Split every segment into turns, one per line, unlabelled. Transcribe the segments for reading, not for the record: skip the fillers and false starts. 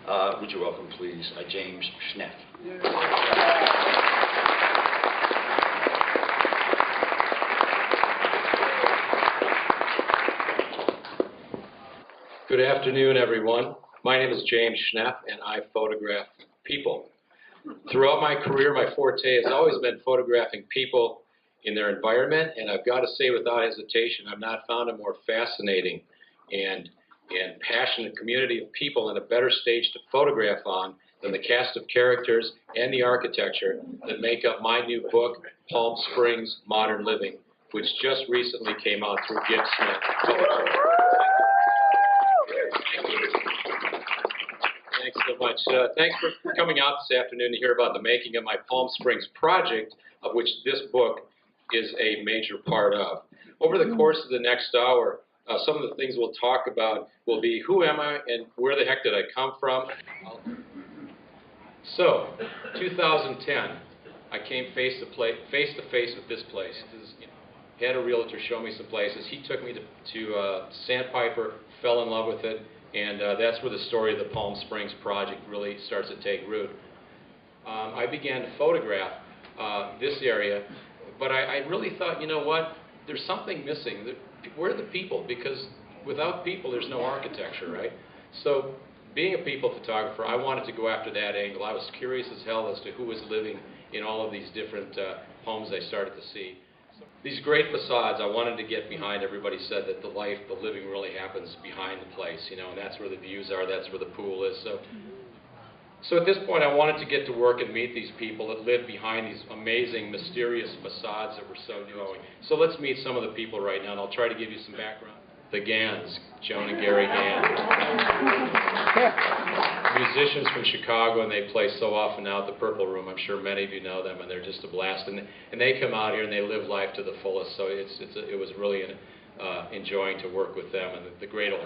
Would you welcome, please, James Schnepf.
Good afternoon, everyone. My name is James Schnepf, and I photograph people. Throughout my career, my forte has always been photographing people in their environment, and I've got to say without hesitation, I've not found a more fascinating and passionate community of people and a better stage to photograph on than the cast of characters and the architecture that make up my new book, Palm Springs, Modern Living, which just recently came out through Schnepf. Thanks so much. Thanks for coming out this afternoon to hear about the making of my Palm Springs project, of which this book is a major part of. Over the course of the next hour, some of the things we'll talk about will be who am I and where the heck did I come from? So, 2010, I came face to face with this place. Had a realtor show me some places. He took me to Sandpiper, fell in love with it, and that's where the story of the Palm Springs project really starts to take root. I began to photograph this area, but I really thought, you know what, there's something missing. Where are the people? Because without people, there's no architecture, right? So being a people photographer, I wanted to go after that angle. I was curious as hell as to who was living in all of these different homes I started to see. These great facades, I wanted to get behind. Everybody said that the living really happens behind the place, you know, and that's where the views are, that's where the pool is. So at this point, I wanted to get to work and meet these people that live behind these amazing, mysterious facades that were so growing. So let's meet some of the people right now, and I'll try to give you some background. The Gans, Joan and Gary Gans. Musicians from Chicago, and they play so often now at the Purple Room. I'm sure many of you know them, and they're just a blast. And they come out here and they live life to the fullest. So it was really enjoying to work with them and the great old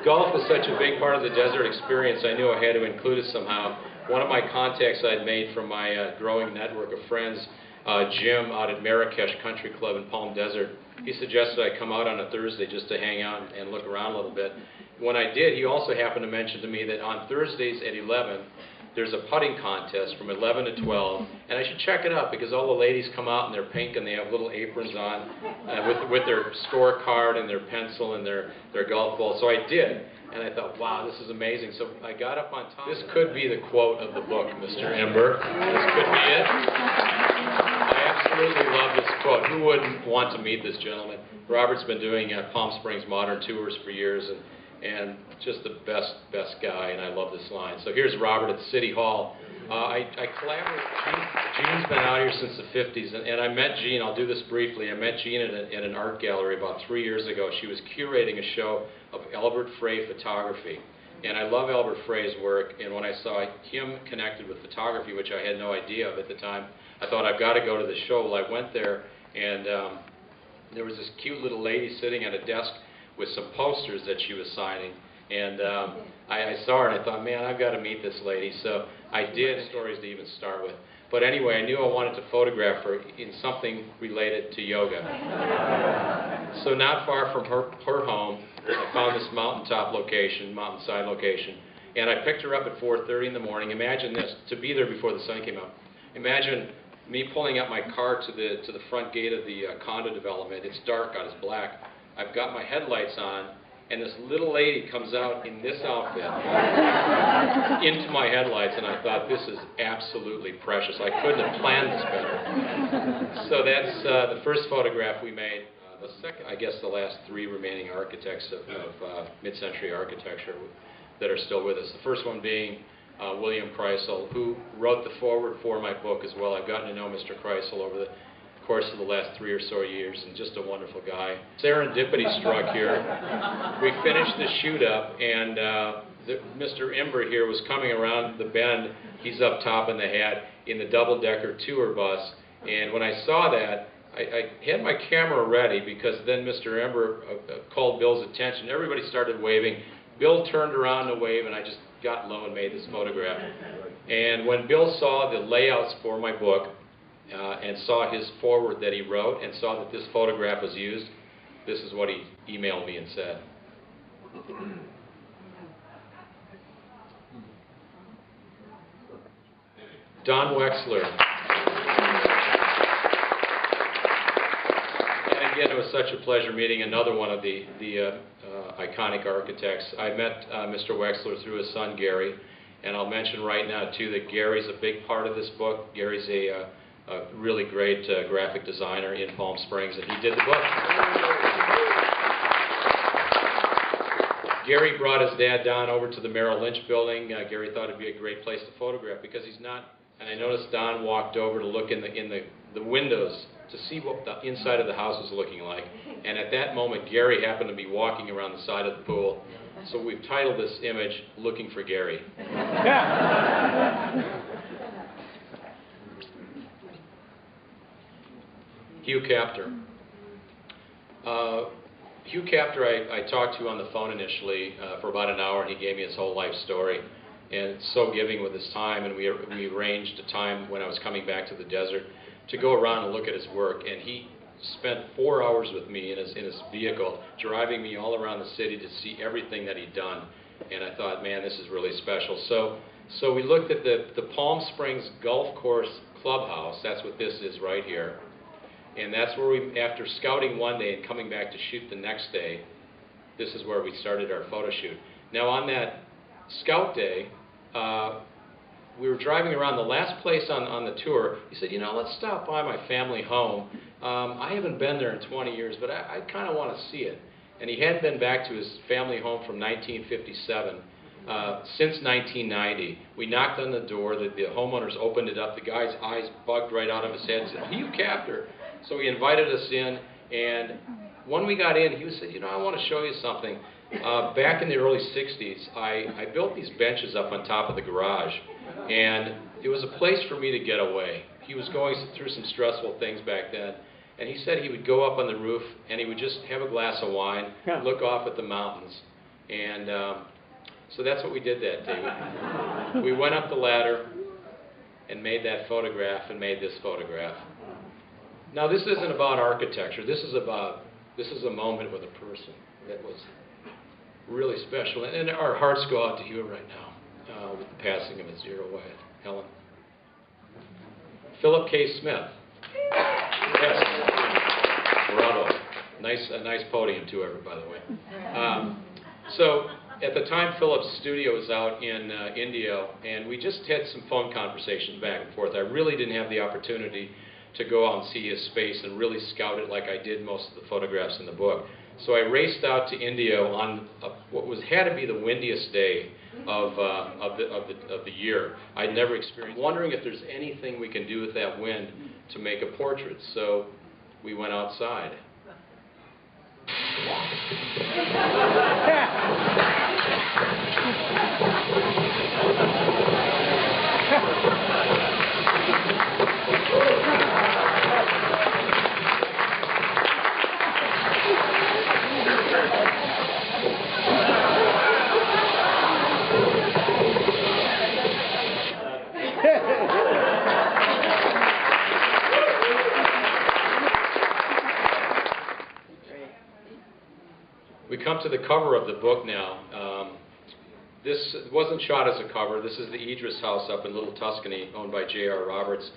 golf was such a big part of the desert experience. I knew I had to include it somehow. One of my contacts I'd made from my growing network of friends, Jim out at Marrakesh Country Club in Palm Desert, he suggested I come out on a Thursday just to hang out and look around a little bit. When I did, he also happened to mention to me that on Thursdays at 11, there's a putting contest from 11 to 12, and I should check it out because all the ladies come out and they're pink and they have little aprons on with their scorecard and their pencil and their golf ball. So I did, and I thought, wow, this is amazing. So I got up on top. This could be the quote of the book, Mr. Ember. This could be it. I absolutely love this quote. Who wouldn't want to meet this gentleman? Robert's been doing Palm Springs Modern tours for years, and just the best guy, and I love this line. So here's Robert at City Hall. I collaborate with Gene. Gene's been out here since the 50s, and I met Gene, I'll do this briefly, I met Gene at an art gallery about 3 years ago. She was curating a show of Albert Frey photography, and I love Albert Frey's work, and when I saw him connected with photography, which I had no idea of at the time, I thought, I've got to go to the show. Well, I went there, and there was this cute little lady sitting at a desk with some posters that she was signing, and I saw her and I thought, man, I've got to meet this lady. So I did. Stories to even start with. But anyway, I knew I wanted to photograph her in something related to yoga. So not far from her home, I found this mountainside location, and I picked her up at 4:30 in the morning. Imagine this, to be there before the sun came out. Imagine me pulling up my car to the front gate of the condo development. It's dark out, it's black. I've got my headlights on, and this little lady comes out in this outfit into my headlights, and I thought, this is absolutely precious. I couldn't have planned this better. So that's the first photograph we made. The second, I guess the last three remaining architects of mid-century architecture that are still with us. The first one being William Kreisel, who wrote the foreword for my book as well. I've gotten to know Mr. Kreisel over the course of the last 3 or so years, and just a wonderful guy. Serendipity struck here. We finished the shoot up, and Mr. Ember here was coming around the bend. He's up top in the hat in the double-decker tour bus, and when I saw that, I had my camera ready because then Mr. Ember called Bill's attention. Everybody started waving. Bill turned around to wave, and I just got low and made this photograph. And when Bill saw the layouts for my book, and saw his foreword that he wrote, and saw that this photograph was used, this is what he emailed me and said. Don Wexler. And again, it was such a pleasure meeting another one of the iconic architects. I met Mr. Wexler through his son, Gary. And I'll mention right now, too, that Gary's a big part of this book. Gary's a really great graphic designer in Palm Springs, and he did the book. Gary brought his dad down over to the Merrill Lynch building. Gary thought it'd be a great place to photograph because he's not. And I noticed Don walked over to look in the windows to see what the inside of the house was looking like. And at that moment, Gary happened to be walking around the side of the pool. So we've titled this image, Looking for Gary. Hugh Captor. Hugh Captor I talked to on the phone initially for about an hour, and he gave me his whole life story. And so giving with his time, and we arranged a time when I was coming back to the desert to go around and look at his work. And he spent 4 hours with me in his vehicle, driving me all around the city to see everything that he'd done. And I thought, man, this is really special. So we looked at the Palm Springs Golf Course Clubhouse. That's what this is right here. And that's where we, after scouting one day and coming back to shoot the next day, this is where we started our photo shoot. Now on that scout day, we were driving around the last place on the tour. He said, you know, let's stop by my family home. I haven't been there in 20 years, but I kind of want to see it. And he hadn't been back to his family home from 1957. Since 1990. We knocked on the door, the homeowners opened it up, the guy's eyes bugged right out of his head and said, Hugh Captor. So he invited us in, and when we got in, he said, you know, I want to show you something. Back in the early 60s, I built these benches up on top of the garage, and it was a place for me to get away. He was going through some stressful things back then, and he said he would go up on the roof, and he would just have a glass of wine, look off at the mountains, and so that's what we did that day. We went up the ladder and made that photograph and made this photograph. Now this isn't about architecture. This is a moment with a person that was really special. And our hearts go out to Hugh right now with the passing of his dear wife, Helen. Philip K. Smith. Yes. Bravo. A nice podium too, by the way. So at the time, Philip's studio was out in Indio, and we just had some phone conversations back and forth. I really didn't have the opportunity to go out and see his space and really scout it like I did most of the photographs in the book. So I raced out to Indio on what had to be the windiest day of the year. I'd never experienced. Wondering if there's anything we can do with that wind to make a portrait. So we went outside. We come to the cover of the book now. This wasn't shot as a cover. This is the Idris house up in Little Tuscany, owned by J.R. Roberts.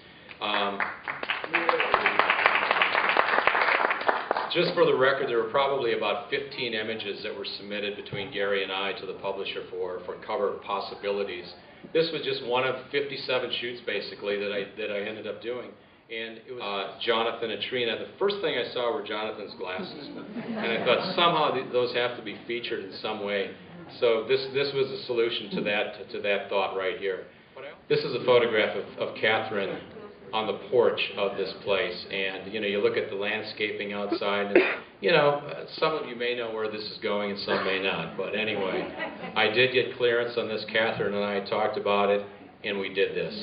Just for the record, there were probably about 15 images that were submitted between Gary and I to the publisher for cover possibilities. This was just one of 57 shoots, basically, that I ended up doing. And it was Jonathan and Trina. The first thing I saw were Jonathan's glasses. And I thought somehow those have to be featured in some way. So this was a solution to that thought right here. This is a photograph of Catherine on the porch of this place. And, you know, you look at the landscaping outside, and, you know, some of you may know where this is going and some may not. But anyway, I did get clearance on this. Catherine and I talked about it, and we did this.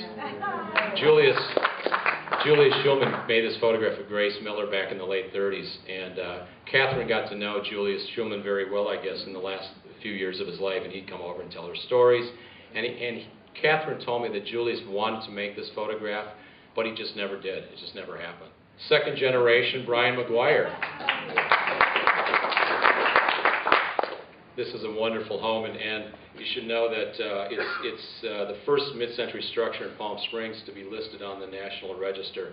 Julius Schulman made this photograph of Grace Miller back in the late 30s, and Catherine got to know Julius Schulman very well, I guess, in the last few years of his life, and he'd come over and tell her stories. And Catherine told me that Julius wanted to make this photograph, but he just never did. It just never happened. Second generation, Brian McGuire. This is a wonderful home, and you should know that it's the first mid-century structure in Palm Springs to be listed on the National Register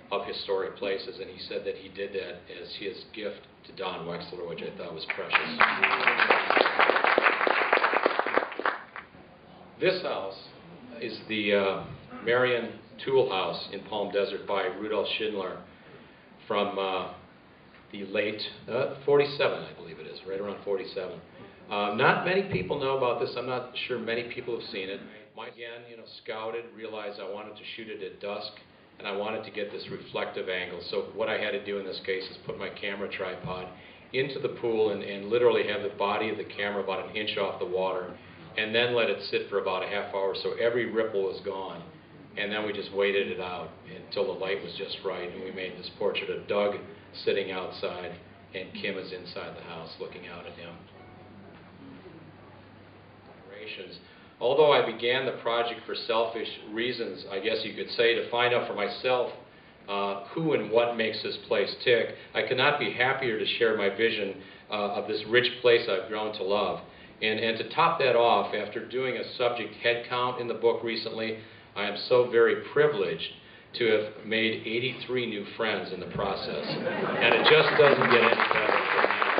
of Historic Places, and he said that he did that as his gift to Don Wexler, which I thought was precious. This house is the Marion Tool House in Palm Desert by Rudolf Schindler from the late 47, I believe it is, right around 47. Not many people know about this. I'm not sure many people have seen it. Again, scouted, realized I wanted to shoot it at dusk, and I wanted to get this reflective angle. So what I had to do in this case is put my camera tripod into the pool and literally have the body of the camera about an inch off the water, and then let it sit for about a half hour so every ripple was gone. And then we just waited it out until the light was just right, and we made this portrait of Doug sitting outside, and Kim is inside the house looking out at him. Although I began the project for selfish reasons, I guess you could say, to find out for myself who and what makes this place tick, I could not be happier to share my vision of this rich place I've grown to love. And to top that off, after doing a subject head count in the book recently, I am so very privileged to have made 83 new friends in the process. And it just doesn't get any better than that.